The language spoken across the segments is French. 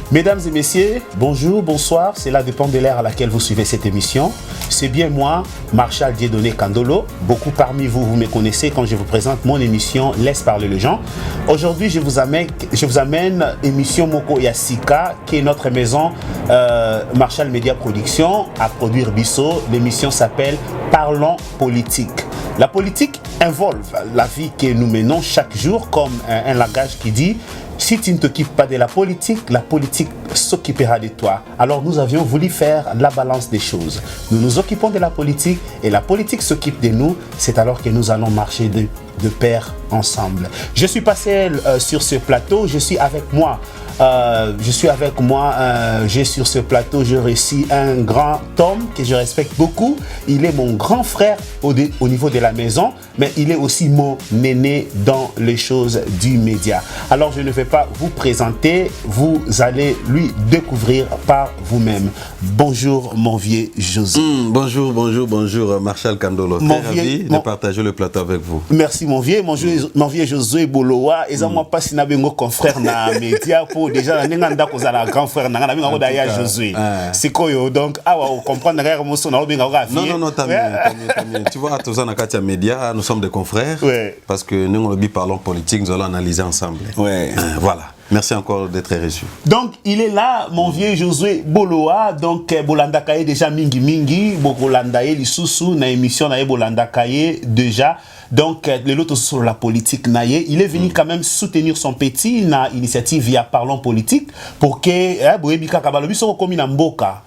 Mesdames et messieurs, bonjour, bonsoir, cela dépend de l'ère à laquelle vous suivez cette émission. C'est bien moi, Marshal Dieudonné Kandolo. Beaucoup parmi vous, vous me connaissez quand je vous présente mon émission Laisse parler les gens. Aujourd'hui, je vous amène émission Moko Yasika, qui est notre maison Marshal Media Production, à produire Bisso. L'émission s'appelle Parlons politique. La politique involve la vie que nous menons chaque jour comme un langage qui dit si tu ne t'occupes pas de la politique s'occupera de toi. Alors nous avions voulu faire la balance des choses. Nous nous occupons de la politique et la politique s'occupe de nous. C'est alors que nous allons marcher de pair ensemble. Je suis passé sur ce plateau, j'ai sur ce plateau, je reçois un grand homme que je respecte beaucoup. Il est mon grand frère au niveau de la maison, mais il est aussi mon aîné dans les choses du média. Alors je ne vais pas vous présenter, vous allez lui découvrir par vous-même. Bonjour mon vieux Josué. Bonjour Marshal Kandolo. Très ravi de partager le plateau avec vous. Merci mon vieux Josué Bolowa. Et ça moi pas si n'a pas confrère na média pour déjà n'enganda kozala grand frère na ngana d'ailleurs Josué. C'est quoi donc on comprendre derrière mon son na bien Non, t'as mieux. Tu vois tous en akatia média, nous sommes des confrères parce que nous on parlons politique, nous allons analyser ensemble. Voilà. Merci encore d'être reçu. Donc, il est là, mon vieux Josué Bolowa. Donc, Bolanda Kaye déjà mingi. Bolanda Kaye, l'issoussou, na émission na Bolanda Kaye déjà. Donc, le lot sur la politique naye. Il est venu quand même soutenir son petit na initiative via Parlons politique pour que Boebika Kabalobi soit comme une mboka.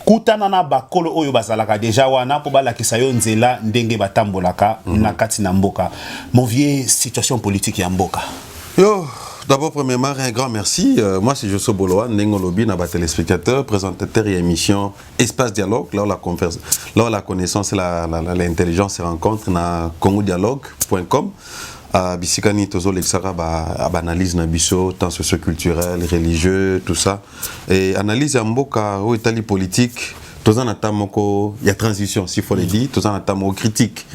Kutana na bakolo oyo bazalaka déjà wana po balakisa yo nzela ndenge batambolaka na kati na mboka. Mon vieux, situation politique ya mboka. Yo. D'abord, premièrement, un grand merci. Moi, c'est Josué Bolowa, Nengolobi, Naba téléspectateur, présentateur et émission Espace Dialogue. Là où la connaissance et l'intelligence se rencontrent, na congodialogue.com. Bisikani Tozo Lexara analyse na biso, tant socio-culturel, religieux, tout ça. Et analyse en mboka ou Italie politique. Tous en attendant il y a transition, s'il faut le dire, tous en attendant critique.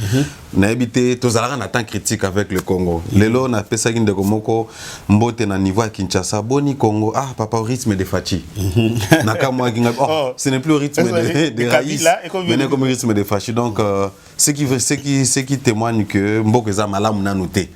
Na habité tous en attendant critique avec le Congo. Lelo on a fait ça de Komoko, mbote na niveau à Kinshasa, boni Congo, papa au rythme de Fachi. Nakamwa ce n'est plus au rythme de Raïs, mais comme rythme de Fachi. Donc ce qui témoigne que Mbokeza malam na noté.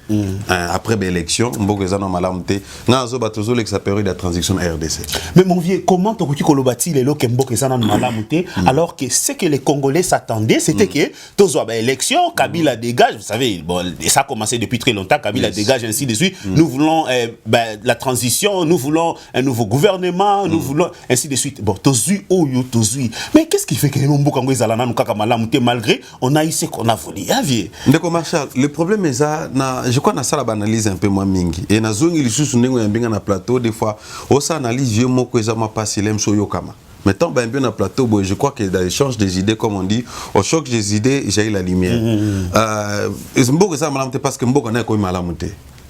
Après l'élection, Mbokeza na malam té. Na zo batozo l'ex période de transition RDC. Mais mon vieux, comment tu kolobati lelo ke Mbokeza na malam té alors que ce que les Congolais s'attendaient, c'était que tozo ba élection, Kabila dégage, vous savez, bon, et ça a commencé depuis très longtemps, Kabila dégage, ainsi de suite. Nous voulons la transition, nous voulons un nouveau gouvernement, nous voulons ainsi de suite. Bon, tozui. Mais qu'est-ce qui fait que nous malgré on a eu ce qu'on a voulu. Ndeko Marshal, le problème est ça, je crois que ça la analyse un peu moins mingi. Et na zongi li susu nengo yambinga na plateau des fois, on ça analyse vieux mot que ça m'a passé l'em so yokama. Maintenant, ben bien à plateau, je crois que dans l'échange des idées, comme on dit, au choc des idées, j'ai eu la lumière. Parce que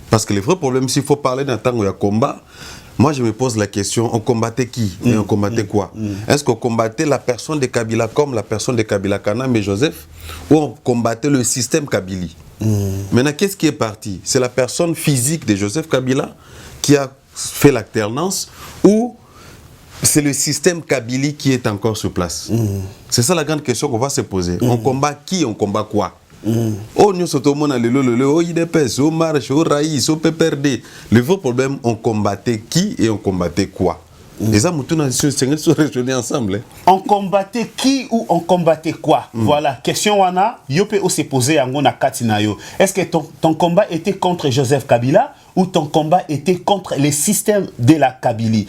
parce que le vrai problème, s'il faut parler d'un temps où il y a combat, moi je me pose la question, on combattait qui et on combattait quoi? Est-ce qu'on combattait la personne de Kabila comme la personne de Kabila Kanam et Joseph, ou on combattait le système Kabili? Maintenant, qu'est-ce qui est parti? C'est la personne physique de Joseph Kabila qui a fait l'alternance, ou c'est le système Kabili qui est encore sur place? C'est ça la grande question qu'on va se poser. On combat qui, on combat quoi? Oh, nous sommes au le IDPS, au Marche, au Raïs, au PPRD. Le vrai problème, on combattait qui et on combattait quoi? Les hommes sont réunis ensemble. On combattait qui ou on combattait quoi? Voilà, question wana, yo peut aussi poser à ngona katinayo. Est-ce que ton combat était contre Joseph Kabila ou ton combat était contre les systèmes de la Kabylie?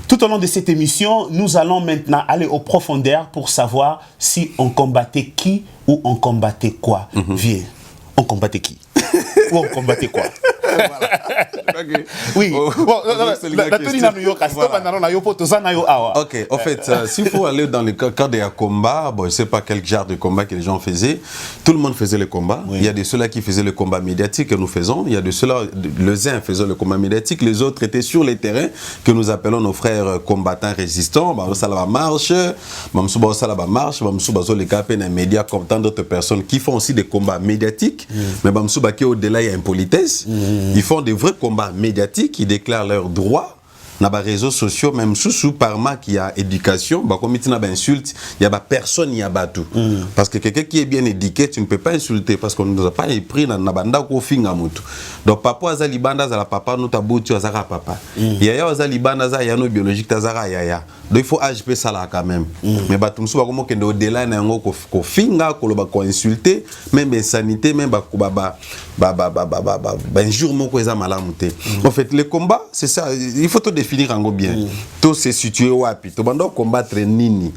Tout au long de cette émission, nous allons maintenant aller aux profondeurs pour savoir si on combattait qui ou on combattait quoi. Viens, on combattait qui ou on combattait quoi? Oui. Ok, en fait, s'il faut aller dans le cadre des combats, bon, je ne sais pas quel genre de combat que les gens faisaient. Tout le monde faisait le combat. Il y a de ceux-là qui faisaient le combat médiatique que nous faisons. Il y a de ceux-là, les uns faisaient le combat médiatique, les autres étaient sur les terrains que nous appelons nos frères combattants résistants. Les médias comme tant d'autres personnes qui font aussi des combats médiatiques, mais au-delà, il y a impolitesse. Ils font des vrais combats médiatiques, ils déclarent leurs droits na ba réseaux sociaux même sous parma qui a éducation ba comme na ba insulte il y a ba personne il y a ba tout parce que quelqu'un qui est bien éduqué tu ne peux pas insulter parce qu'on ne nous a pas appris na banda ko finga mutu donc papa azali banda za la papa nous tabutu azaka papa yaya azali banda za ya no biologique tazaka yaya donc il faut HP ça là quand même mais ba tumsu ba comme kende au-delà na ngo ko finga ko ba ko insulter même insanité même ba injure moko eza malamu te en fait le combat c'est ça il faut tout définir en bien tout se situer wapi to bando combattre nini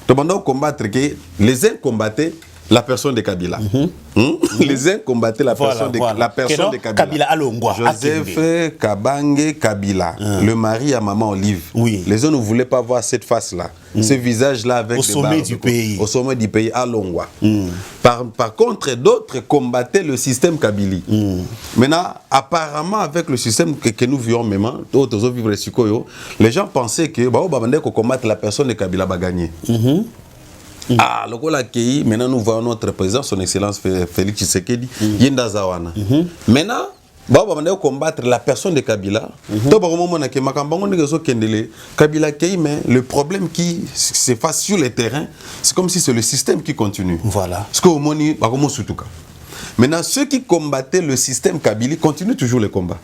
to bando combattre que les uns combattaient la personne de Kabila. Les uns combattaient la personne de Kabila. Kabila Alongwa. Joseph Kabange Kabila, le mari à maman Olive. Oui. Les uns ne voulaient pas voir cette face-là, ce visage-là avec au sommet du pays. Au sommet du pays, Alongwa. Par contre, d'autres combattaient le système Kabili. Maintenant, apparemment, avec le système que nous vivons maintenant, les gens pensaient que combattre la personne de Kabila va gagner. Ah, le Gola Kei, maintenant nous voyons notre président, son excellence Félix Tshisekedi, Yenda Zawana. Maintenant, on va combattre la personne de Kabila. Kabila Kei, mais le problème qui s'efface sur le terrain, c'est comme si c'est le système qui continue. Voilà. Maintenant, ceux qui combattaient le système Kabili continuent toujours le combat.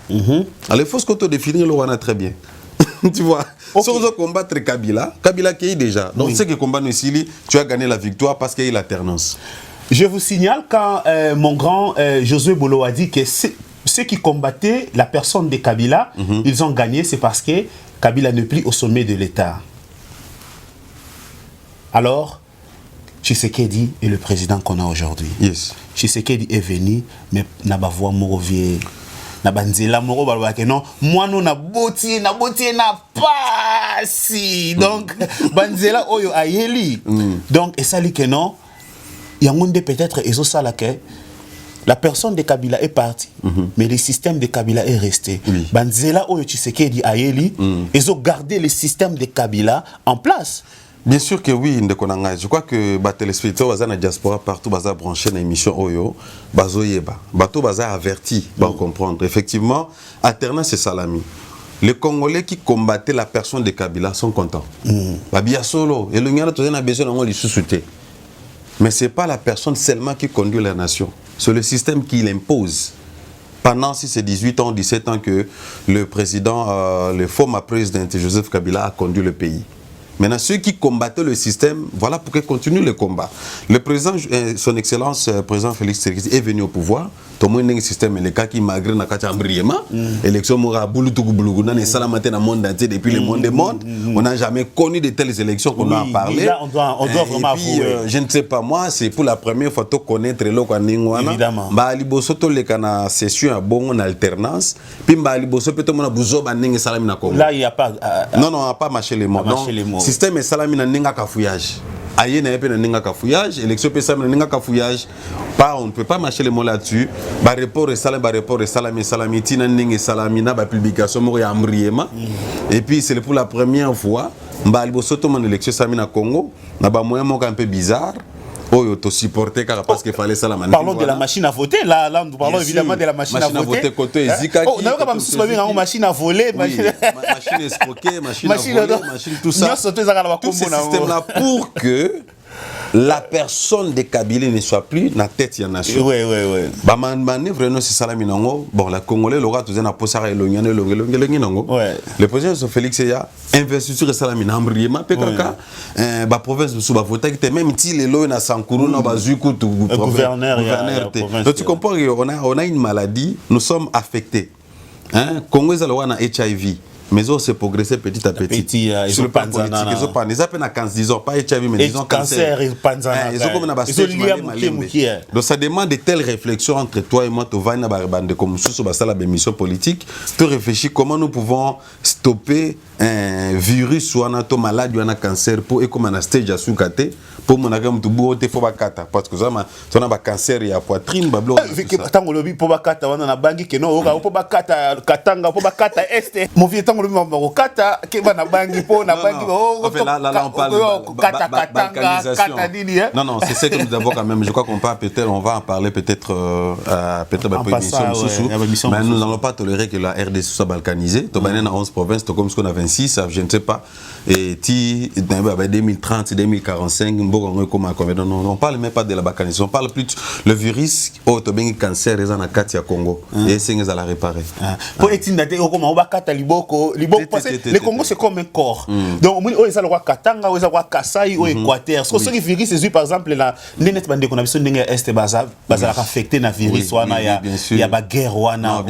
Alors, il faut se définir le Rwanda très bien. Tu vois, si on veut combattre Kabila qui est déjà. Donc, c'est que combat Nessili, tu as gagné la victoire parce qu'il y a l'alternance. Je vous signale quand mon grand Josué Bolo a dit que ceux qui combattaient la personne de Kabila, ils ont gagné, c'est parce que Kabila n'est plus au sommet de l'État. Alors, Tshisekedi est le président qu'on a aujourd'hui. Yes. Tshisekedi est venu, mais n'a pas voix morovier. Na banzela moro balwa ke non moi non na boti na pasi donc banzela oyo ayeli donc et ça li que non yangonde peut-être ezo sala que la personne de Kabila est partie mais le système de Kabila est resté banzela oyo Tshisekedi ayeli ezo garder le système de Kabila en place. Bien sûr que oui, je crois que les téléspectateurs dans la diaspora partout baza branché dans l'émission Oyo, bazoyeba, bato baza averti, ba comprendre. Effectivement, alternance c'est salami. Les Congolais qui combattaient la personne de Kabila sont contents. Babia solo, et le Nyana a besoin de les sous-souter. Mais c'est pas la personne seulement qui conduit la nation, c'est le système qui l'impose. Pendant ces 18 ans, 17 ans que le président, le former président Joseph Kabila a conduit le pays. Maintenant, ceux qui combattaient le système, voilà pourquoi continuent le combat. Le président, son excellence, président Félix Tshisekedi est venu au pouvoir. Tout le monde a un système, les cas qui malgré na kacha ambriema, élection mora boulutugu boulugu, na salamate na monde entier depuis le monde des mondes. On n'a jamais connu de telles élections qu'on a parlé. Là, on doit vraiment avouer. Je ne sais pas moi, c'est pour la première fois que connaître le Kwaningwana. Évidemment. Ba liboso to le kana session à bon en alternance. Puis ba liboso peut mona buzo ba ningi salami na Congo. Là, il y a pas non, on n'a pas marché les mots. Système est salami na ninga kafouillage. Aïe na yepe na ninga kafouillage, élection pe salami na ninga kafouillage. On ne peut pas marcher les mots là-dessus. Ba report et salami tina ninga salami na ba publication mo ya amriema. Et puis c'est pour la première fois ba liboso to mon élection salami na Congo, na ba moyen mo un peu bizarre. Oh, tu supportais parce qu'il fallait ça la manière. Parlons de la machine à voter. Là nous parlons évidemment de la machine à voter. Côté Zika. Oh, on a quand même machine à voler, machine escroquer, machine à voler, machine tout ça. Tout ce système-là pour que la personne de Kabila ne soit plus dans la tête de la nation. Oui. Bah, manœuvre, c'est ça la minango. Bon, la Congolais, l'aura tout à posara et l'ongane, le président de Félix Seya, investiture ça la minango, PKK, bah, province de Soubavota, qui était même si les lois na Sankourou, na Bazuku, tout gouverneur. Donc, tu comprends qu'on a une maladie, nous sommes affectés. Congo, ils ont un HIV. Mais on s'est progressé petit à petit. Sur le plan politique, ils ont pas 15 ans, pas HIV, mais disons cancer. Ils ont donc ça demande de telles réflexions entre toi et moi, tu vas dans comme la mission politique, tu réfléchis comment nous pouvons stopper un virus ou un malade ou un cancer pour et comme un stage à sous-caté pour mon agam tu boire te faut pas parce que ça on a cancer et à poitrine bablo tant que le pour pas on a bangi que non pour pas katanga pour pas est mon vieux temps ntango le mambo kata ke bana bangi po na bangi en fait là on parle balkanisation. Non, c'est ce que nous avons quand même, je crois qu'on parle peut-être, on va en parler peut-être mais nous n'allons pas tolérer que la RDC soit balkanisée. On a 11 provinces, comme ce qu'on a 26, je ne sais pas. Et 2030, 2045, on parle même pas de la balkanisation, on parle plus le virus au cancer des en Katia Congo et c'est à la réparer. Pour étindate comment on va kata liboko parce que le Congo c'est comme un corps. Donc on est le roi Katanga, on est le roi Kasai ou Équateur. Ce qui virus c'est par exemple la net bande qu'on a vu sur est bazar affecté na virus wana il y a ba guerre wana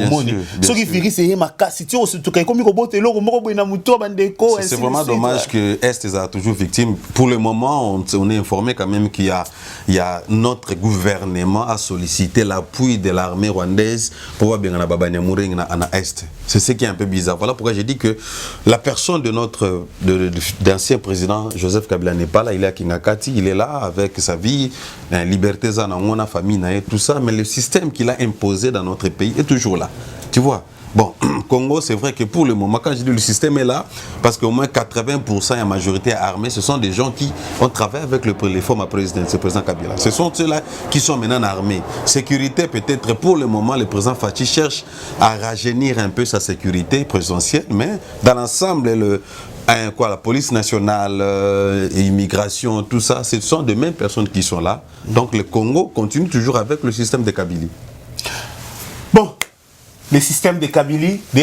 ce qui virus c'est ma situation surtout comme ko botelo ko moko boina muto bande ko. C'est vraiment dommage que Est est toujours victime. Pour le moment, on est informé quand même qu'il y a notre gouvernement a sollicité l'appui de l'armée rwandaise pour voir bien en Est. C'est ce qui est un peu bizarre. Voilà pourquoi j'ai dit que la personne de notre d'ancien président Joseph Kabila n'est pas là. Il est à Kingakati, il est là avec sa vie, liberté, famille, tout ça. Mais le système qu'il a imposé dans notre pays est toujours là. Tu vois? Bon, Congo, c'est vrai que pour le moment, quand je dis le système est là, parce qu'au moins 80% la majorité armée, ce sont des gens qui ont travaillé avec les formes président Kabila. Ce sont ceux-là qui sont maintenant armés. Sécurité, peut-être pour le moment, le président Fachi cherche à rajeunir un peu sa sécurité présidentielle, mais dans l'ensemble, la police nationale, immigration, tout ça, ce sont de mêmes personnes qui sont là. Donc le Congo continue toujours avec le système de Kabylie. Bon. Le système de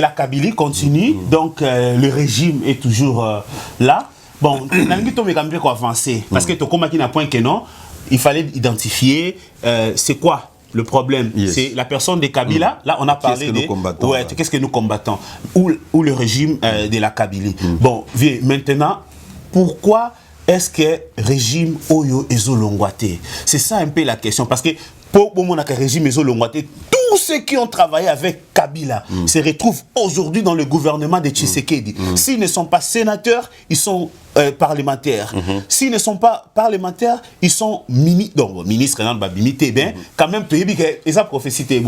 la Kabylie continue, donc le régime est toujours là. Bon, on a avancer parce que tu as un point que non, il fallait identifier c'est quoi le problème. C'est la personne de Kabila. Là, on a parlé de qu'est-ce que nous combattons ou le régime de la Kabylie. Bon, maintenant, pourquoi est-ce que régime Oyo Ezolongwate? C'est ça un peu la question parce que pour mon régime Ezolongwate, tous ceux qui ont travaillé avec Kabila se retrouvent aujourd'hui dans le gouvernement de Tshisekedi. S'ils ne sont pas sénateurs, ils sont parlementaires. S'ils ne sont pas parlementaires, ils sont ministres. Quand même, ils ont prophécité.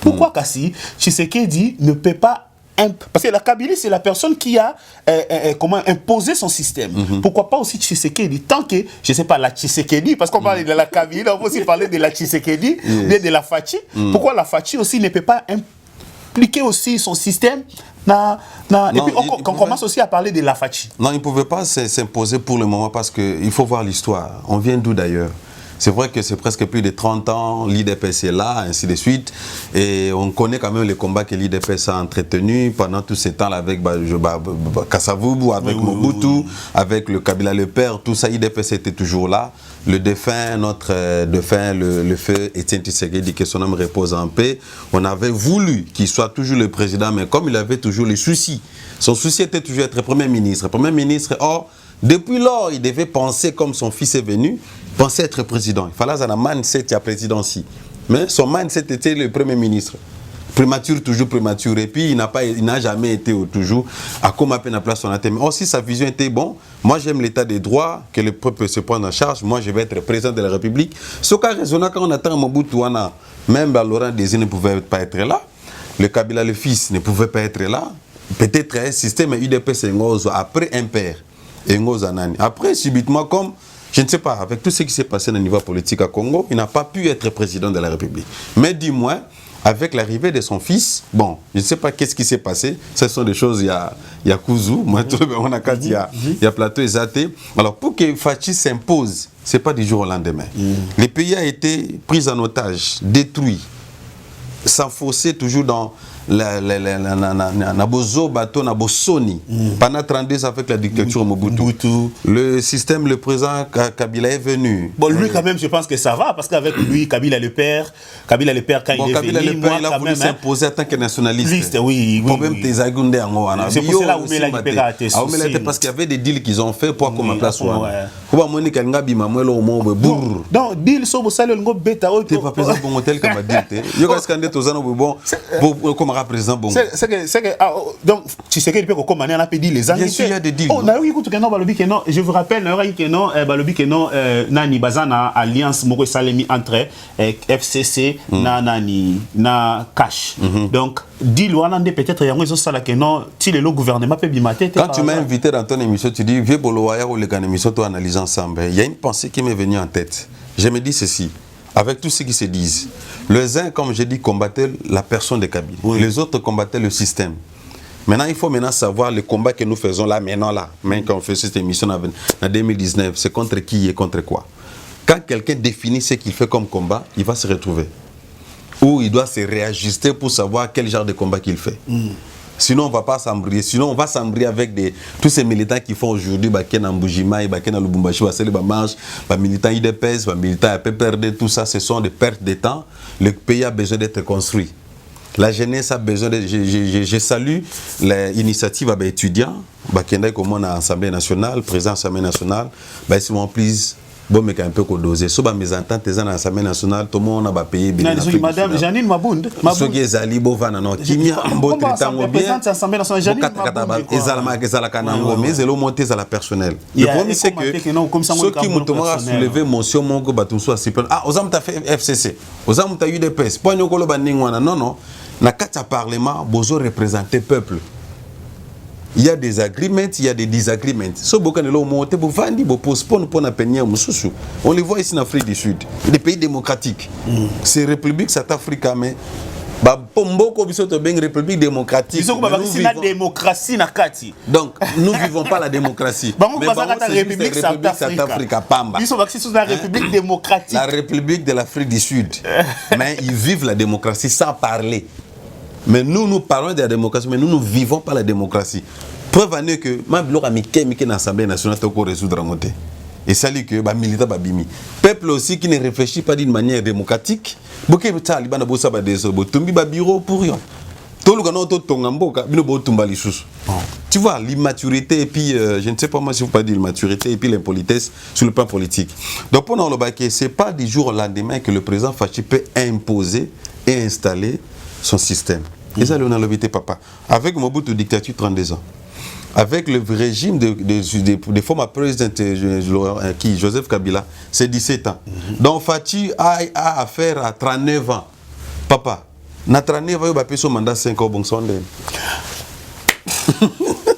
Pourquoi Kassi Tshisekedi ne peut pas. Parce que la Kabylie, c'est la personne qui a imposé son système. Pourquoi pas aussi Tshisekedi? Tant que, je ne sais pas, la Tshisekedi, parce qu'on parle de la Kabylie, on peut aussi parler de la Tshisekedi, bien de la Fachi. Pourquoi la Fachi aussi ne peut pas impliquer aussi son système et puis on commence aussi à parler de la Fachi. Non, il ne pouvait pas s'imposer pour le moment parce qu'il faut voir l'histoire. On vient d'où d'ailleurs? C'est vrai que c'est presque plus de 30 ans, l'IDPS est là, ainsi de suite. Et on connaît quand même les combats que l'IDPS a entretenus pendant tous ces temps-là avec Kassavubu, avec Mobutu, avec le Kabila le père, tout ça, l'IDPS était toujours là. Le défunt, notre défunt, le feu Étienne Tshisekedi, que son homme repose en paix. On avait voulu qu'il soit toujours le président, mais comme il avait toujours les soucis, son souci était toujours être Premier ministre. Premier ministre, or, depuis lors, il devait penser comme son fils est venu, penser être président. Il fallait un mindset à présidence. Mais son mindset était le Premier ministre. Prématuré, toujours prématuré. Et puis, il n'a jamais été toujours à comme à peine à place son atteint. Mais aussi, sa vision était bon. Moi, j'aime l'état des droits, que le peuple se prenne en charge. Moi, je vais être président de la République. Ce cas raisonnable, quand on attend Mobutu, même Laurent Désir ne pouvait pas être là. Le Kabila, le fils, ne pouvait pas être là. Peut-être un système UDPS après un père. Après, subitement, comme, je ne sais pas, avec tout ce qui s'est passé au niveau politique à Congo, il n'a pas pu être président de la République. Mais dis-moi, avec l'arrivée de son fils, bon, je ne sais pas qu'est-ce qui s'est passé. Ce sont des choses, il y a Kouzou, il y a Plateau et Zate. Alors, pour que Fachi s'impose, ce n'est pas du jour au lendemain. Le pays a été pris en otage, détruit, s'enfoncer toujours dans Nabozo bateau Nabosoni pendant 32 ans avec la dictature Mobutu. Le système, le président Kabila est venu. Bon, lui quand même, je pense que ça va parce qu'avec lui, Kabila le père, quand il est venu, il a voulu s'imposer en tant que nationaliste. Oui. Problème des Agoundé en Rwanda. C'est pour cela où il a été parce qu'il y avait des deals qu'ils ont fait pour qu'on place Rwanda. Donc, deal sur le bêta. Tu n'es pas présent pour un hôtel comme a dit. Il y a un scandale aux bon Komara président Bongo. C'est que donc tu sais qu'il peut commander on a dit les Bien sûr, il y a des deals. Oh, na oui écoute que non balobi que non, je vous rappelle na oui que non balobi que non nani bazana alliance moko salemi entre FCC na cash. Donc deal wana peut-être yango zo sala que non ti le gouvernement peut bimater. Quand tu m'as invité dans ton émission, tu dis vieux Boloya ou les gars émission toi analyse ensemble. Il y a une pensée qui m'est venue en tête. Je me dis ceci. Avec tout ce qui se disent, les uns, comme je dis, combattaient la personne de Kabila. Oui. Les autres combattaient le système. Maintenant, il faut savoir le combat que nous faisons là, même quand on fait cette émission en 2019, c'est contre qui et contre quoi. Quand quelqu'un définit ce qu'il fait comme combat, il va se retrouver. Ou il doit se réajuster pour savoir quel genre de combat qu'il fait. Sinon, on ne va pas s'embrouiller. Sinon, on va s'embrouiller avec tous ces militants qui font aujourd'hui Baken Mboujima, Baken Lubumbashi, Marche, les militants IDPS, les militants PPRD, tout ça, ce sont des pertes de temps. Le pays a besoin d'être construit. La jeunesse a besoin de... Je salue l'initiative des étudiants, Baken comme on a l'Assemblée nationale, président de l'Assemblée nationale, s'il vous plaît, bon, mais un peu dosé. Si mes ententes dans l'Assemblée nationale, tout le monde a payé. Madame Janine Mabound. Ce qui est Ali Bovana, qui a un bon traitement bien. C'est le monté à la personnelle. Le premier, c'est que ceux qui m'ont soulevé motion, mon go batum soit si ah, aux hommes t'as fait FCC, aux hommes t'as eu des pèses. Pas nous colo bandingwana. Non, non. Na quatre parlement, bozo représenter peuple. Il y a des agreements, il y a des disagreements. Si vous avez monté, vous vendez, vous postponez pour la peine. On les voit ici en Afrique du Sud, des pays démocratiques. C'est République Centrafricaine, mais Pombo, c'est une République démocratique. Démocratie. Donc, nous ne vivons pas la démocratie. Mais la République Centrafricaine. La République démocratique. La République de l'Afrique du Sud. Mais ils vivent la démocratie sans parler. Mais nous parlons de la démocratie, mais nous ne vivons pas la démocratie. Preuve en est que, ma blog a mis l'Assemblée nationale pour résoudre un côté. Et ça dit que, militaire babimi. Peuple aussi qui ne réfléchit pas d'une manière démocratique, beaucoup de talibans ont bossé des tumbi bureau pour rien. Tout le monde a tongamboka, tu vois, l'immaturité et puis, je ne sais pas moi si vous pas dire l'immaturité et puis l'impolitesse sur le plan politique. Donc, pendant le baquet, ce n'est pas du jour au lendemain que le président Fachi peut imposer et installer son système. Et ça, on a l'obité, papa. Avec Mobutu dictature 32 ans, avec le régime de former président qui Joseph Kabila, c'est 17 ans. Donc Fachi a affaire à 39 ans. Papa, na 39 ans, il va payer son mandat 5 ans, bon sonde.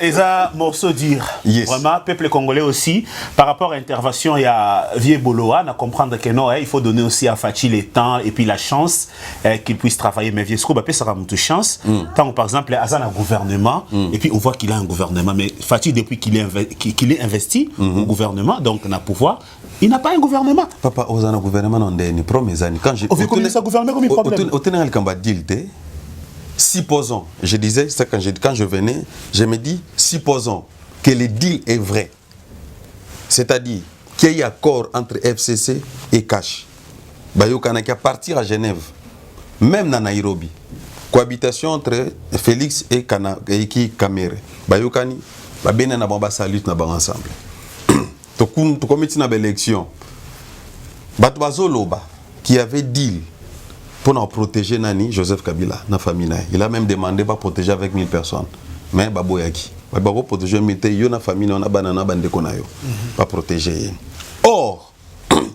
Et ça, morceau dire. Yes. Vraiment, peuple congolais aussi, par rapport à l'intervention, il y a Vieux Boloa, à comprendre que non, il faut donner aussi à Fachi le temps et puis la chance qu'il puisse travailler. Mais Vieux Scoop, ça va toute chance. Tant par exemple, Azan a un gouvernement, et puis on voit qu'il a un gouvernement. Mais Fachi, depuis qu'il est investi au gouvernement, donc il a pouvoir, il n'a pas un gouvernement. Papa, Azan a un gouvernement dans les premières années. Quand j'ai. On veut comment ça gouverner comme problème. Au ténèbres, quand on dit supposons, je disais ça quand je venais, je me dis, supposons que le deal est vrai. C'est-à-dire qu'il y a accord entre FCC et Cash. Bayokana qui a partir à Genève, même dans Nairobi. Cohabitation entre Félix et Kamere. Bayokani, Babena na bamba salut na ba ensemble. To comité na élection. Batwazo Loba qui avait deal pour protéger Nani, Joseph Kabila, na famille. Il a même demandé de protéger avec 1000 personnes. Mais Baboyaki. Babo protéger 1000 yo na famille, on a banana bande konayo. Pas protéger. Or,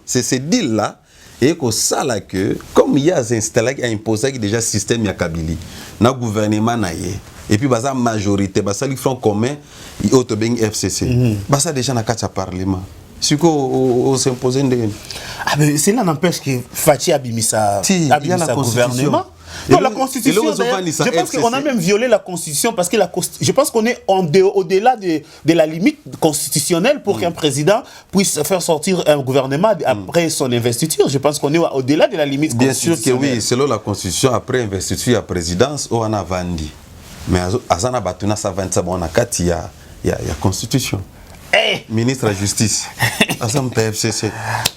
c'est ce deal là et que ça là que comme il y a installé il a imposé déjà système ya Kabili. Na gouvernement na yé. Et puis basa majorité, basa li front commun, il auto ben FCC. Basa déjà na kacha parlement. C'est qu'on s'impose ah ben c'est là n'empêche que Fachi a mis sa gouvernement. Non, la Constitution, je pense qu'on a même violé la Constitution parce que je pense qu'on est au-delà de la limite constitutionnelle pour qu'un président puisse faire sortir un gouvernement après son investiture. Je pense qu'on est au-delà de la limite constitutionnelle. Bien sûr que oui, selon la Constitution, après investiture à présidence, on a vendu. Mais à Zana Batuna, ça vend ça, on a 4, il y a Constitution. Hey. Ministre de la Justice, Assam FCC,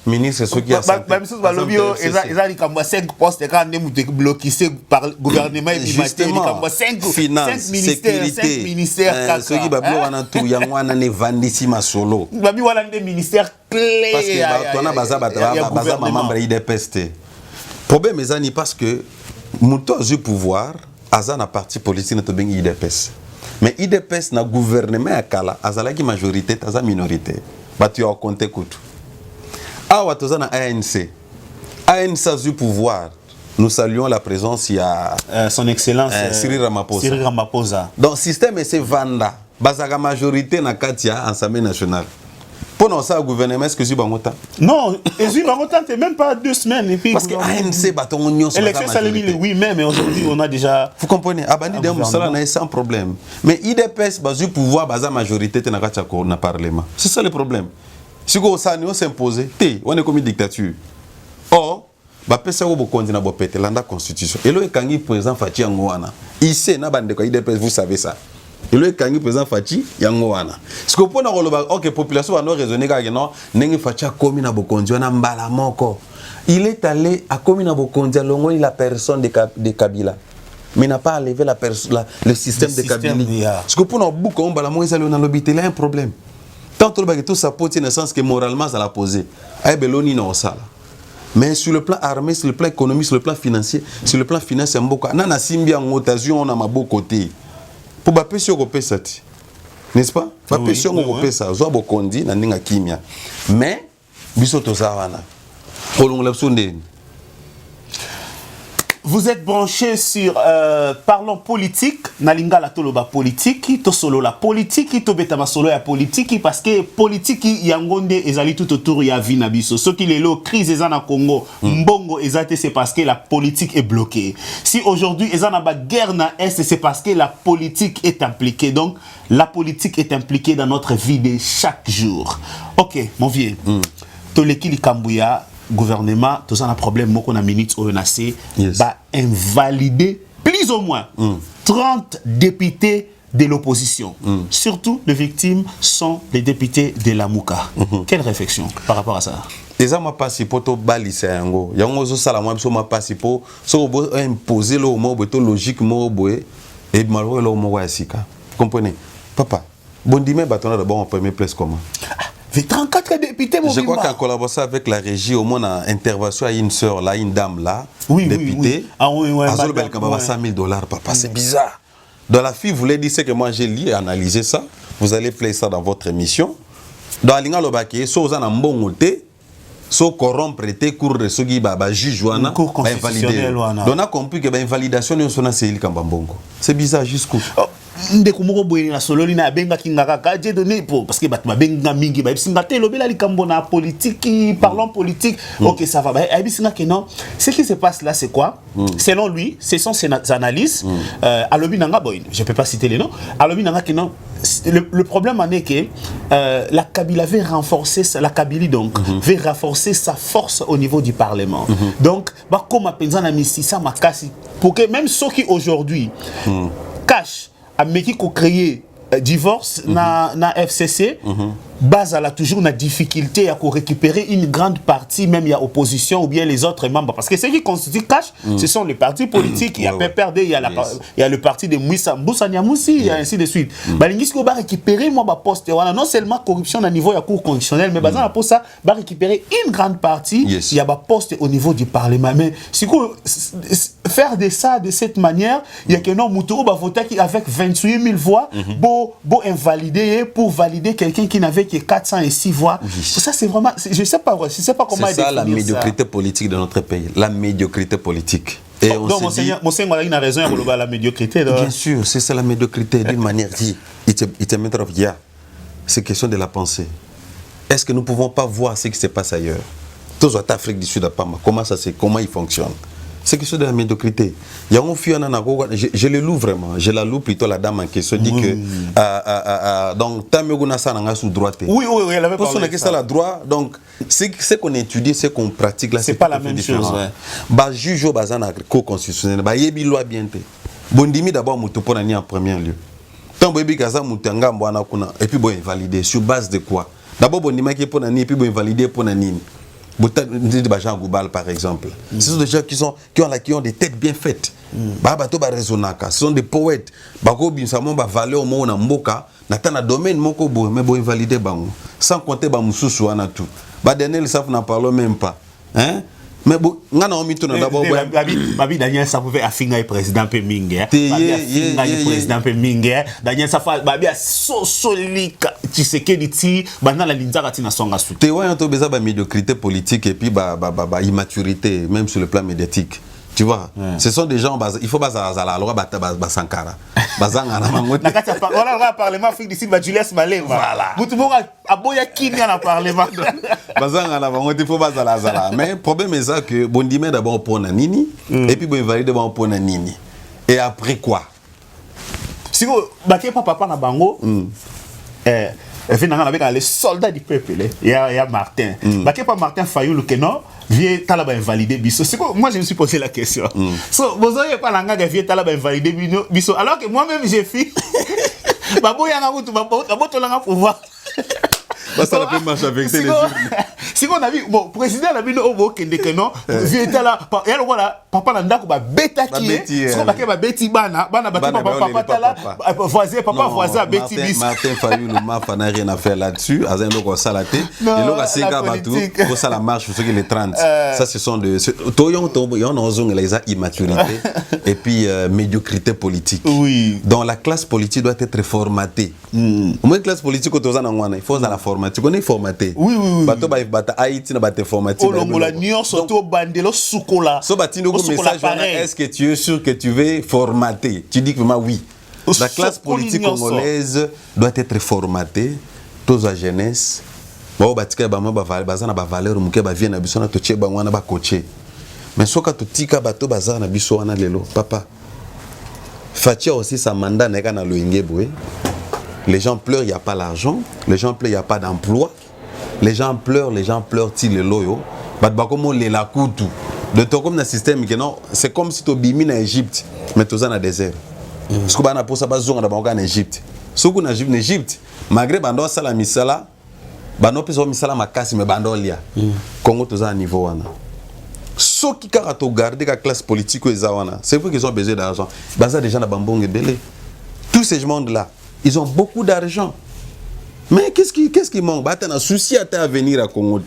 ministre ce qui a santé. Même chose dans le bio, ils ont 5 postes quand même bloqués par le gouvernement et justement 5 finances, sécurité, ceux qui bablo wana tout yangwana ne vandisi masolo. Babi wana des ministères clés. Parce que on a baza membre IDPS. Problème mes amis parce que muto du pouvoir aza na parti politique na to bengi IDPS. Mais IDPS na gouvernement à Kala, azala ki majorité, taza minorité. Bah tu as compté kutu. Awa toza na ANC. ANC a du pouvoir. Nous saluons la présence, il y a son excellence Cyril Ramaphosa. Cyril Ramaphosa. Donc système c'est Vanda. Bazaga majorité na Katia Assemblée nationale. Pour nous ça gouvernement est-ce que c'est bangota? Non, et c'est bangota c'est même pas 2 semaines et puis parce que ANC baton union sur l'élection ça le oui mais aujourd'hui on a déjà vous comprenez abandi de musala na sans problème. Mais IDPS bazu pouvoir baza majorité na Katia ko na parlement. C'est ça le problème. Si go ça nous s'imposer, on est comme une dictature. Or ba pesa wo bokonzi na bopete landa constitution elo ekangi président Fachi yango wana ici na bande ko IDPS vous savez ça elo ekangi président Fachi yango wana ce que pona koloba OK population va no raisonner ka non ndenge Fachi akomi na bokonzi wana mbala moko il est allé à komi na bokonzi longo la personne de Kabila mais n'a pas enlevé le système de Kabila ce que pona buko mbala mo ezali na lobité là un problème tant to ba que tout ça peut dans le sens que moralement ça l'a posé ay beloni na osala. Mais sur le plan armé, sur le plan économique, sur le plan financier, sur le plan financier, nana simbi en rotation on a ma beau côté. Pour ba pesio ko pesa ti. N'est-ce pas? Ba pesio ko pesa, zo bokondi na ninga kimia. Mais biso to za wana. Kolong la sonde. Vous êtes branché sur Parlons politique, Nalinga la toloba politique, to solo la politique, to betama solo ya politique, parce que politique yangonde ezali tout autour ya vie na biso. Ce qui est lo crise ezana Congo, mbongo ezate c'est parce que la politique est bloquée. Si aujourd'hui ezana ba guerre na est, c'est parce que la politique est impliquée. Donc la politique est impliquée dans notre vie de chaque jour. OK, mon vieux. Toleki Likambouya gouvernement, tout ça a un problème, moi qu'on a minutes au NAC, va invalider plus ou moins 30 députés de l'opposition. Surtout, les victimes sont les députés de la Mouka. Quelle réflexion par rapport à ça? Les gens m'ont passé pour tout baliser yango. Yango zo sala moi m'a passé pour so imposer le mot beto logique mo boé et malheureux le mot wasika. Comprenez? Papa, bon dime batona d'abord en première place comment? 34 députés, mon je crois qu'en collaboration avec la régie, au moins, en intervention à une sœur, là, une dame, là, députée, à $100 papa, c'est bizarre. Donc la fille voulait dire ce que moi j'ai lu et analysé ça. Vous allez placer ça dans votre émission. Dans l'Inga Lobake, so vous en avez bon côté, so corrompre te cour de ce qui va juge wana, cour constitutionnelle wana. Donc on a compris que l'invalidation de son c'est c'est bizarre jusqu'où. Ndeko moko boye na sololi na benga kingaka ka Dieu donné pour parce que batma benga mingi ba singa te lobela likambo na politique parlons politique OK ça va ba abi singa que non ce qui se passe là c'est quoi selon lui ce sont ses analyses alobi nanga boy je peux pas citer les noms alobi nanga que non le problème en est que la Kabila veut renforcer la Kabylie donc veut renforcer sa force au niveau du parlement donc ba comme penza na misisa makasi pour que même ceux qui aujourd'hui cachent mais qui créé divorce na FCC base à la toujours une difficulté à récupérer une grande partie même il y a opposition ou bien les autres membres parce que ce qui constitue cash ce sont les partis politiques il y a PPRD il y a le parti de Moussa Nyamousi et ainsi de suite balingisi ko ba récupérer moi ba poste voilà non seulement corruption à niveau de la cour constitutionnelle mais bazana pour ça ba récupérer une grande partie il y a ba poste au niveau du parlement mais si faire de ça de cette manière il y a que non Moutoro ba voter avec 28 000 voix beau invalider pour valider quelqu'un qui n'avait que 406 voix. Ça c'est vraiment je sais pas comment c'est ça la médiocrité politique de notre pays, la médiocrité politique. Et donc Monseigneur a raison à la médiocrité. Bien sûr, c'est ça la médiocrité d'une manière dit. C'est question de la pensée. Est-ce que nous ne pouvons pas voir ce qui se passe ailleurs? Tous en Afrique du Sud, comment il fonctionne? C'est quelque chose de la médiocrité. Il y a un fille, je le loue vraiment. Je la loue plutôt la dame en question. Dit que donc tant que ça n'a sous droite. Oui, elle avait parlé de ça. La droit. Donc ce qu'on étudie, ce qu'on pratique là, c'est pas la même chose. Bah juge au bazan cour constitutionnel. Bah yebi loi bien te. Bondimi d'abord mutopona en premier lieu. Tant bebi kaza mutanga mbwana kuna et puis bon valider sur base de quoi? D'abord bondima qui pona ni et puis bon valider pona nini. Jean Goubal par exemple. Ce sont des gens qui ont des têtes bien faites. Ce sont des poètes. Valeur na mboka na tana domaine moko bo mais bo invalider bango sans compter ba mususu wana tout. Ba dernier ça n'en parlons même pas. Hein? Mais bon, on a mis tout d'abord. Babi Daniel ça pouvait affinga président pe mingi. Babi affinga président pe mingi. Daniel ça fa babi a solika Tshisekedi ti bana la linza katina songa su. Te ouais on to beza ba médiocrité politique et puis ba immaturité même sur le plan médiatique. Tu vois, ce sont des gens, il faut pas la loi Sankara. Bazanga na mangote. Voilà le parlement Afrique du Sud va Julius Malema. Voilà. Mutumoka aboya kini na parlement. Bazanga na mangote il faut pas la. Mais le problème est ça que bon dimanche d'abord pour nini et puis bon invalide d'abord pour nini. Et après quoi? Si vous baké papa na bango finalement avec les soldats du peuple il y a Martin. Baké pas Martin Fayoulou que non. Vieux talaba invalidé biso. Moi je me suis posé la question. So vous avez pas la ngaga vieux talaba invalidé biso alors que moi même j'ai fait babo ya ngabutu babo to langa pouvoir. Ça la peut marcher avec les si on a vu bon président la bino obo kende que non vieux tala ya lo voilà papa na ndako ba beta ki so ba ke ba beti bana papa tala voisin beti biso. Martin Fayoulou Mafa n'a rien à faire là-dessus azan loko salaté et loko singa batou pour ça la marche pour ceux qui les 30 ça ce sont de toyon ozong les immaturité et puis médiocrité politique. Oui. Donc la classe politique doit être formatée. Moi classe politique autoza na ngwana il faut dans la formater. Tu connais formaté? Oui. Bato ba Haïti na baté formaté. Olongola nion surtout bandelo sukola. So batino go message est-ce que tu es sûr que tu veux formater? Tu dis que vraiment oui. La classe politique congolaise doit être formatée. Tous la jeunesse. Ba batika ba bazana ba valeur muke ba vie na biso na toche ba ngwana ba coacher. Mais soka totika bato bazana na biso wana lelo papa. Fatia aussi sa mandat neka na loinge boy. Les gens pleurent, il n'y a pas l'argent. Les gens pleurent, il n'y a pas d'emploi. Les gens pleurent, ils les loyaux. De ton comme dans le système, c'est comme si tu bimi en Égypte, mais tu es dans le désert. Parce que tu as posé en Égypte. Si tu es en Égypte, malgré que tu as misala, tu as misala makasi, mais tu as Congo, tu es à niveau. Ceux qui ont gardé la classe politique, c'est vrai qu'ils ont besoin d'argent. Ils ont déjà Bambong et Belé. Tous ces gens-là. Ils ont beaucoup d'argent. Mais qu'est-ce qui manque? Tu as un souci à venir à Congo.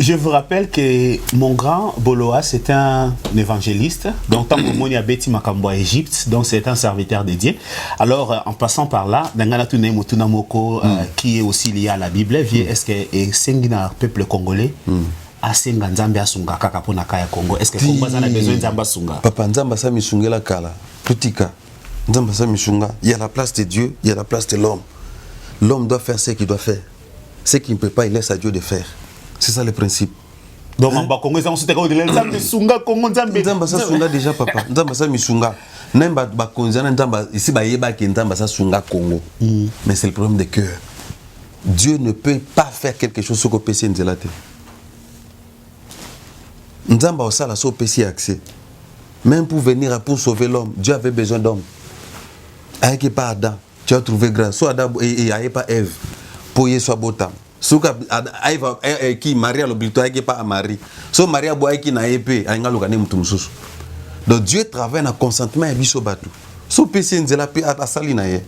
Je vous rappelle que mon grand Boloa, c'est un évangéliste. Donc, tant que moi, il y a Betty Makambo Égypte, donc c'est un serviteur dédié. Alors, en passant par là, Dangana Tunamoko, qui est aussi lié à la Bible, est-ce que c'est un peuple congolais? Asenga nzambe asunga kaka pona kaya Congo. Est-ce que Congo a besoin de nzambe asunga? Papa nzambe sa misungela kala. Tutika. Il y a la place de Dieu, il y a la place de l'homme. L'homme doit faire ce qu'il doit faire. Ce qu'il ne peut pas, il laisse à Dieu de faire. C'est ça le principe. Donc, en bas, Congo, ils ont Congo, Nzamba déjà, papa. Nzamba sa misunga. Nemba bakonzana nzamba ici ba yeba ki nzamba sa sunga Congo. Mais c'est le problème de cœur. Dieu ne peut pas faire quelque chose sur le PC nzelate. Nzamba osala so PC accès. Même pour venir pour sauver l'homme, Dieu avait besoin d'hommes. Aïe pas Adam, tu as trouvé grâce. Soit Adam et aïe pas Ève, pour y soit botam. Soit aïe qui Marie à l'obligation, aïe pas à Marie. Soit Marie à boire qui n'a épée, aïe n'a l'ogane mutumsus. Donc Dieu travaille dans consentement et biso batu. So pesi nzela pe à sali na ye.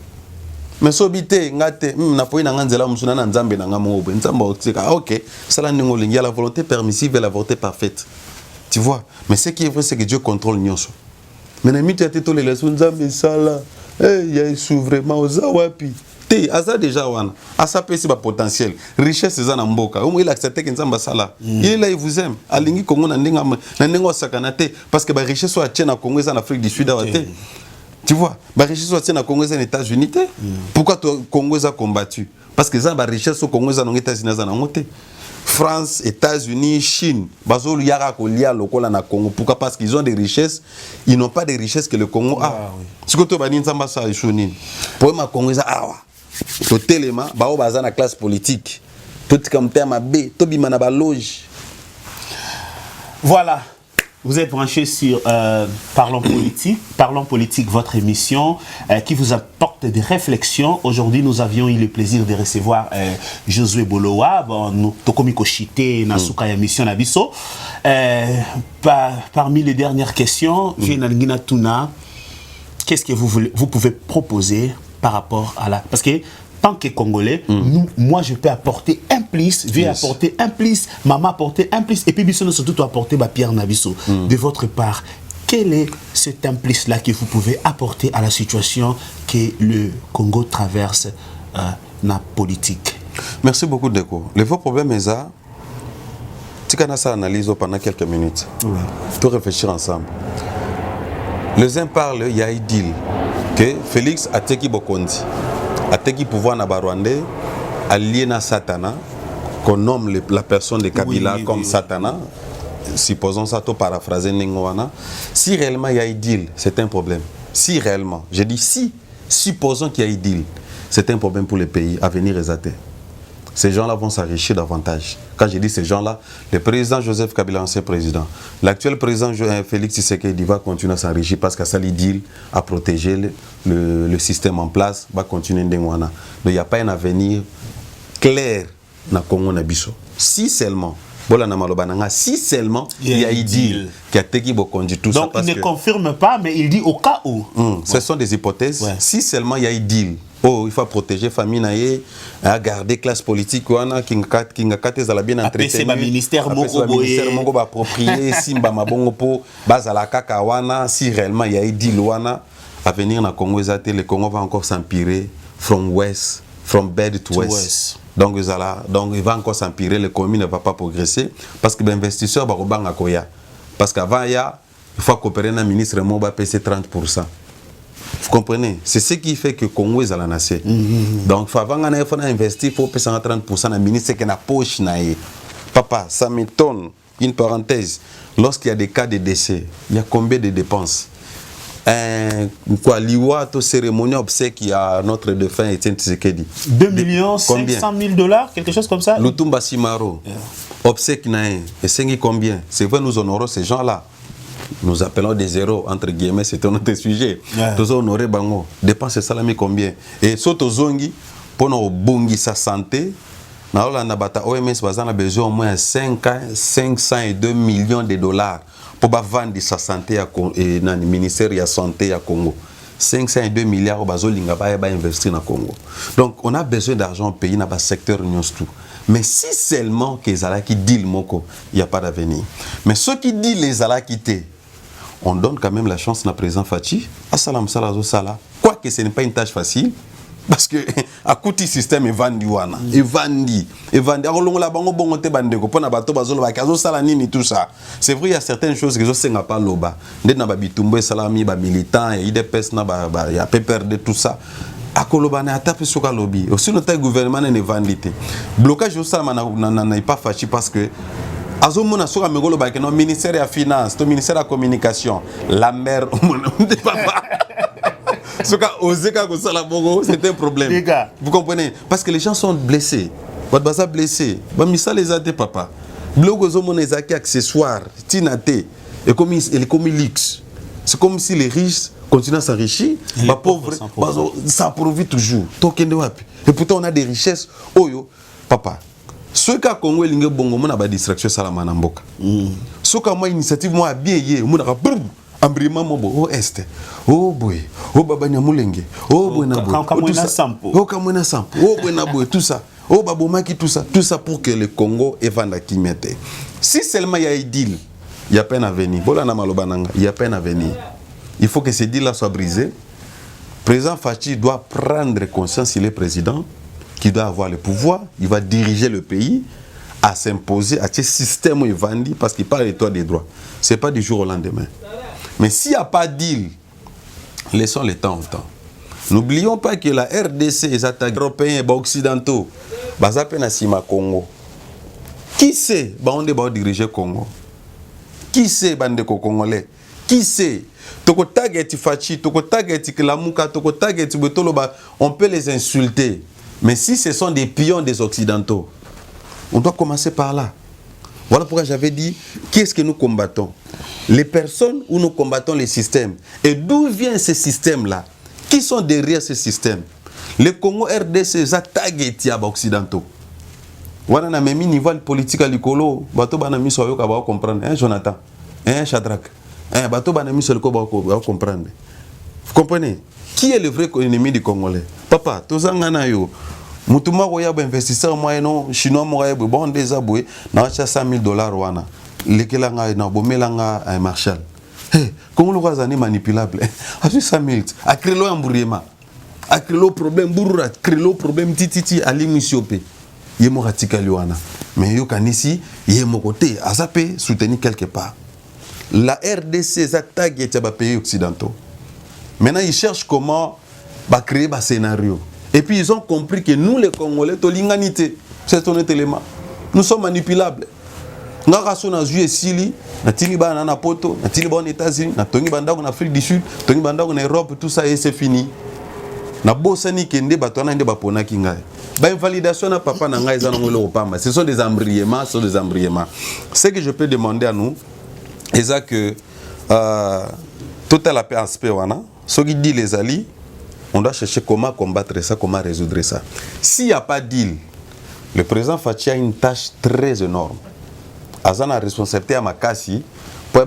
Mais so bité ngate na poyi na nzela musuna na nzambe na ngamo obe. Nzamba otika. OK, sala ningo lingi la volonté permissive et la volonté parfaite. Tu vois? Mais ce qui est vrai, c'est que Dieu contrôle Nyonso. Mais na miti ateto les leçons nzambe sala. Il y a vraiment aux awapi. Té, asa déjà wana. Asa pesi ba potentiel. Richesse eza na mboka. Omo il accepte que nzamba sala. Il est là, il vous aime. Alingi Congo na ndenga sakanate parce que ba richesse soit tient na Congo en Afrique du Sud awate. Tu vois? Ba richesse soit tient na Congo en États-Unis. Pourquoi Congo a combattu? Parce que ça ba richesse au Congo en États-Unis na ngote. France, États-Unis, Chine, bazolu yara ko lia lokola na Congo. Pourquoi? Parce qu'ils ont des richesses, ils n'ont pas des richesses que le Congo a. Ce que tu vas dire nzamba sa ishoni. Pour ma Congo ça awa. To telema ba o baza na classe politique. Tout comme terme B, to bima na ba loge. Voilà. Vous êtes branchés sur Parlons politique, votre émission qui vous apporte des réflexions. Aujourd'hui, nous avions eu le plaisir de recevoir Josué Boloa, nous Tokomiko Chité, Nasuka Mission Nabiso. Parmi les dernières questions, Jenalgina Tuna, qu'est-ce que vous pouvez proposer par rapport à la... Parce que tant que Congolais, moi je peux apporter un plus, vieux apporter un plus, maman apporter un plus, et puis Bissot surtout apporter Pierre Nabiso. De votre part, quel est cet implice-là que vous pouvez apporter à la situation que le Congo traverse dans la politique? Merci beaucoup, Deko. Le vrai problème est ça. Tu as ça analysé pendant quelques minutes. Tout réfléchir ensemble. Les uns parlent, il y a un deal que Félix a teki Bokondi, a teki pouvoir na Barwandais, allié na Satana, qu'on nomme la personne de Kabila comme Satana. Supposons ça, tout paraphraser Nengoana. Si réellement il y a un deal, c'est un problème. Si réellement, je dis si, supposons qu'il y a un deal, c'est un problème pour les pays à venir résater. Ces gens-là vont s'enrichir davantage. Quand je dis ces gens-là, le président Joseph Kabila, ancien président, l'actuel président Félix Tshisekedi va continuer à s'enrichir parce qu'à ça, il deal à protéger le système en place, va continuer Nengoana. Donc il n'y a pas un avenir clair dans le Congo Nabiso. Si seulement. Si seulement il y a un deal qui a été conduit tout ça. Donc il ne confirme pas, mais il dit au cas où. Ce sont des hypothèses. Si seulement il y a un deal, il faut protéger la famille, garder la classe politique, qui a bien entretenu. Le ministère Mongo va approprier, Simba Mabongo, Bazalaka Wana, si réellement il y a un deal, à venir dans le Congo, le Congo va encore s'empirer from west, from bed to west. Donc il va encore s'empirer, l'économie ne va pas progresser parce que l'investisseur va rebang à Koya. Parce qu'avant, il faut coopérer avec le ministre Mo va payer 30%. Vous comprenez? C'est ce qui fait que le Congo est à la nation. Donc avant qu'on investir, il faut payer 30% le ministre qui n'a pas poche. Papa, ça m'étonne. Une parenthèse. Lorsqu'il y a des cas de décès, il y a combien de dépenses? Liwa, to cérémonie obsèque à notre défunt Etienne Tshisekedi. 2 500 000 $, quelque chose comme ça. Lutumba Simaro, obsèque naïe, et c'est combien? C'est vrai, nous honorons ces gens-là. Nous appelons des zéros, entre guillemets, c'est un autre sujet. Nous honorons Bango. Dépenses salami combien? Et Soto Zongi, pour nous bongi sa santé, nous avons OMS besoin au moins 502 millions de dollars. Pour vendre sa santé et le ministère de la Santé à Congo. 502 milliards de dollars pour investir dans le Congo. Donc, on a besoin d'argent au pays dans le secteur de tout. Mais si seulement que les Alaki disent Moko, il n'y a pas d'avenir. Mais ceux qui disent les Alaki, on donne quand même la chance à président Fachi. Assalam salazo sala. Quoique ce n'est pas une tâche facile. Parce que à côté système est vendu wana et vendu alors la bango bongo te bandeko pona bato bazolo ba kazo sala nini tout ça. C'est vrai il y a certaines choses que je sais pas loba ndet na ba bitumbo salami ba militant et IDPS na ba ya perdre tout ça akoloba na tape soka lobby aussi notre gouvernement ne vendite blocage au sala na pas fâché parce que azomona soka megolo ba que non ministère ya finance to ministère de communication la mère papa. C'est un problème. Les gars. Vous comprenez? Parce que les gens sont blessés. Votre basa blessé. Misa les a des papa. Blogozo monezaki accessoire. Tinate. Et comme il luxe. C'est comme si les riches continuent à s'enrichir. Les pauvres, ça approuve toujours. Et pourtant on a des richesses. Oyo, papa. Ceux qui ont Congo et Bongo, on a des distractions salamana mboka. Ceux qui ont une initiative, moi, bien, on a Ambrima mobo, est. Oh boy, oh baba nyamulenge, oh boy na boy, oh kamwena sampo, oh boy na boy, tout ça, oh babomaki tout ça pour que le Congo évanda qui mette. Si seulement il y a un deal, il y a peine à venir. Bola na malobananga, il y a peine à venir. Il faut que ce deal-là soit brisé. Le président Fachi doit prendre conscience, il est président, qu'il doit avoir le pouvoir, il va diriger le pays à s'imposer à ce système où il vendit parce qu'il parle de toi des droits. Ce n'est pas du jour au lendemain. Mais s'il n'y a pas de deal, laissons le temps au temps. N'oublions pas que la RDC, les attaques européens et occidentaux, ils sont Congo. Qui sait on va diriger Congo? Qui sait bande Congolais? Qui sait? On peut les insulter. Mais si ce sont des pions des occidentaux, on doit commencer par là. Voilà pourquoi j'avais dit, qu'est-ce que nous combattons? Les personnes où nous combattons les systèmes. Et d'où vient ce système-là? Qui sont derrière ce système? Les Congo RDC, les attaques occidentaux. Voilà, on a mis niveau politique à l'écolo. Bato banami soyo ka ba comprendre. Hein, Jonathan? Hein, Shadrach? Hein, bato banami soyo ba comprendre. Vous comprenez? Qui est le vrai ennemi du Congolais? Papa, tozangana yo. Mutuma roya investisseur moyen chinois moyen bon des aboué na acha $100,000 wana. Lekelanga na bomelanga un Marshall. Hey, comment le razani manipulable? A 100,000. A créé l'embrouillement. A créé le problème bourra, créé le problème tititi ali misiope. Yemo ratikali wana. Mais yo kanisi yemo côté azape soutenir quelque part. La RDC attaque les pays occidentaux. Maintenant ils cherchent comment créer un scénario. Et puis ils ont compris que nous les Congolais, tolinganité, c'est ton élément. Nous sommes manipulables. Nous avons joué Sili, nous avons joué Poto, nous avons joué aux États-Unis, nous avons joué en Afrique du Sud, nous avons joué en Europe, tout ça et c'est fini. Nous avons joué en Kinga. Invalidation na papa na ngai ezana ngolo opamba. Ce sont des embriements, Ce que je peux demander à nous, c'est que tout aspect wana, ce qui dit les alliés, on doit chercher comment combattre ça, comment résoudre ça. S'il n'y a pas de deal, le président Fachi a une tâche très énorme. Il a la responsabilité à Makassi pour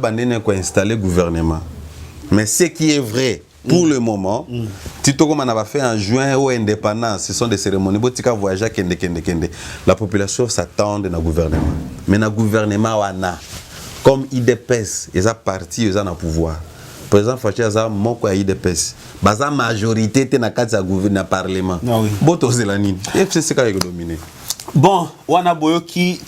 installer le gouvernement. Mais ce qui est vrai pour le moment, Tito comme on a fait en juin ou indépendance, ce sont des cérémonies. Botika voyager kende. La population s'attend dans le gouvernement. Mais dans le gouvernement, comme IDPS, ils ont parti, ils ont le pouvoir. Le président Fachi a moko IDPS. La majorité est dans le Parlement. Bon, Wana Boyoki,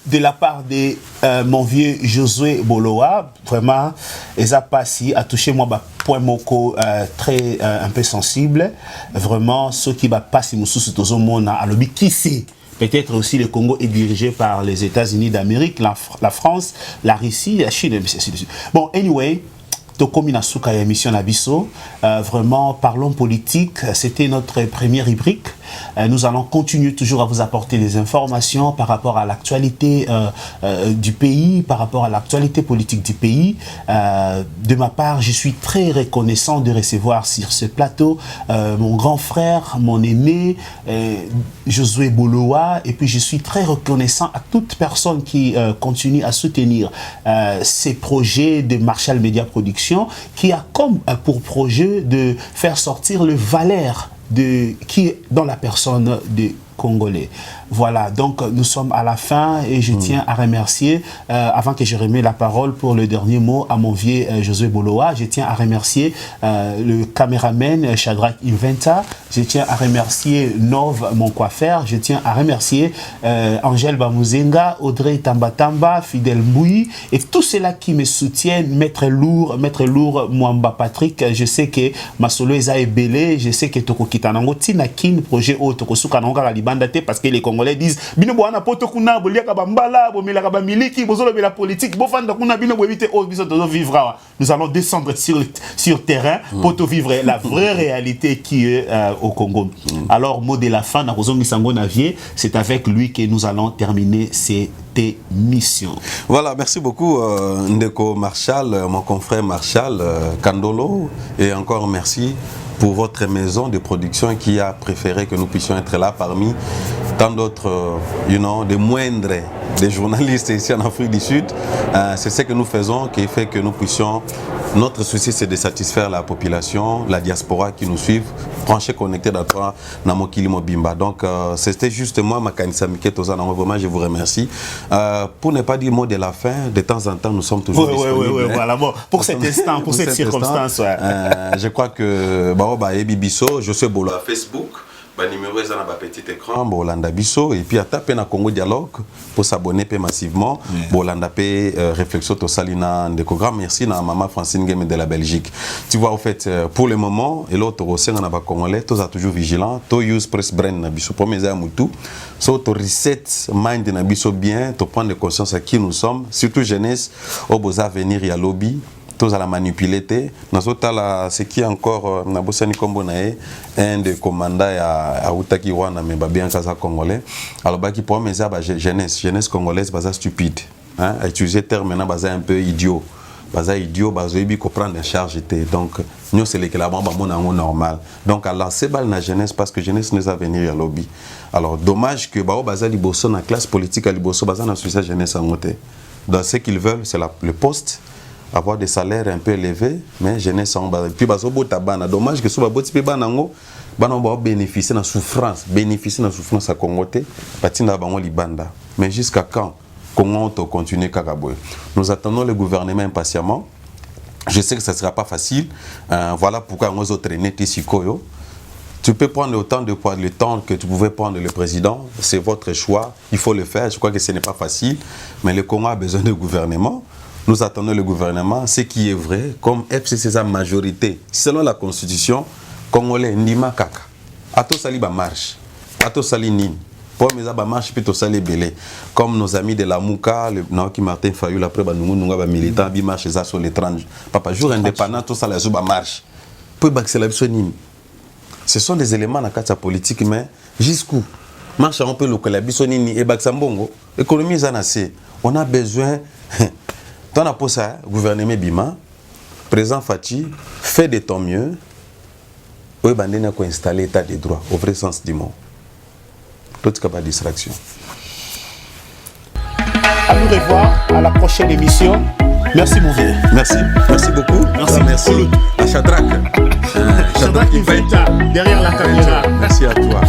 de la part de mon vieux Josué Boloa, vraiment, a touché moi point moko très un peu sensible. Vraiment, ceux qui va passer au monde à l'objet qui sait. Peut-être aussi le Congo est dirigé par les États-Unis d'Amérique, la France, la Russie, la Chine, ainsi de suite. Bon, anyway. Émission Nabiso, vraiment parlons politique, c'était notre première rubrique. Nous allons continuer toujours à vous apporter des informations par rapport à l'actualité du pays, par rapport à l'actualité politique du pays. De ma part, je suis très reconnaissant de recevoir sur ce plateau mon grand frère, mon aîné, Josué Boloa, et puis je suis très reconnaissant à toute personne qui continue à soutenir ces projets de Marshall Media Production, qui a comme pour projet de faire sortir le valeur qui est dans la personne de Congolais. Voilà, donc nous sommes à la fin et je tiens à remercier, avant que je remette la parole pour le dernier mot à mon vieux Josué Boloa, je tiens à remercier le caméraman Shadrach Inventa, je tiens à remercier Nov, mon coiffeur, je tiens à remercier Angèle Bamuzenga, Audrey Tambatamba, Fidel Mboui et tous ceux-là qui me soutiennent, Maître Lourd, Mwamba Patrick, je sais que Masolo Eza est belé, je sais que Toko Kitanango, Tinakin, projet O, Toko Sukanonga, parce que les Congolais disent bino boana poto kuna boliaka bambala bomelaka ba miliki bozolo la politique bofanda kuna bino boevite o biso to vivre. Nous allons descendre sur terrain pour te vivre la vraie réalité qui est au Congo. Alors mot de la fin na kozongi sango navie, c'est avec lui que nous allons terminer cette émission. Voilà, merci beaucoup Ndeko Marshall, mon confrère Marshall Kandolo, et encore merci pour votre maison de production qui a préféré que nous puissions être là parmi tant d'autres, des moindres, des journalistes ici en Afrique du Sud. C'est ce que nous faisons qui fait que nous puissions, notre souci c'est de satisfaire la population, la diaspora qui nous suivent, branchés, connectés dans Namokili Mobimba. Donc c'était juste moi, Makanisa Miketozana, vraiment je vous remercie. Pour ne pas dire le mot de la fin, de temps en temps nous sommes toujours disponibles. Oui, voilà, bon, pour cet instant, pour cette circonstance. Je crois que Bisso, je suis Bolo à Facebook. Numéro est dans le petit écran, Bolanda Bisso, et puis à taper dans Congo Dialogue pour s'abonner massivement. Bolanda P réflexion to Salina Ndekogram. Merci à maman Francine Game de la Belgique. Tu vois, au fait, pour le moment, et l'autre aussi, on a pas Congolais, tous a toujours vigilant. To use press brain na Bisso pour mes amis tout. So to reset mind na Bisso bien, to prendre conscience à qui nous sommes, surtout jeunesse, au beaux avenir et à lobby. Tous à la manipuler. Nous avons ce qui est encore un des commandants à Outaki Wana, mais bien Kaza Congolais. Alors, qui pour mes jeunesse congolaise, c'est stupide. À utiliser le terme maintenant, c'est un peu idiot. C'est idiot, c'est comprendre les charges. Donc, nous, c'est le normal. Donc, à lancer la jeunesse, parce que jeunesse nous a venir à lobby. Alors, dommage que la classe politique, la jeunesse a monté. Donc, ce qu'ils veulent, c'est le poste. Avoir des salaires un peu élevés, mais jeunesse en bas. Puis, dommage que ce soit bana ba bénéficier na souffrance à Congoté batinda bango libanda. Mais jusqu'à quand Congo to continuer kakaboy? Nous attendons le gouvernement impatiemment. Je sais que ça ne sera pas facile. Voilà pourquoi nous autres traîner ici Koyo. Tu peux prendre autant de poids, le temps que tu pouvais prendre le président. C'est votre choix. Il faut le faire. Je crois que ce n'est pas facile. Mais le Congo a besoin de gouvernement. Nous attendons le gouvernement. Ce qui est vrai, comme FCC sa majorité, selon la Constitution, Congolais, Ndima Kaka. Ato sali ba marche. Ato sali nini. Pour mes abats marche, puis sali belé. Comme nos amis de la Mouka, le Naoki Martin Fayou, après, nous avons militant, bi marche sur les 30. Papa, jour indépendant, tout ça, les marche. Puis, c'est la nini. Ce sont des éléments dans la politique, mais jusqu'où marche un peu le Kolabisonini et Baksambongo, économie zanacé. On a besoin, dans la pose à gouvernement Bima, président Fati, fait de ton mieux, où est installé l'état des droits, au vrai sens du mot. Tout cas, pas de distraction. À nous revoir à la prochaine émission. Merci mon vieux. Merci beaucoup. Merci à Shadrach. Shadrach Inventa, derrière la caméra. Merci à toi.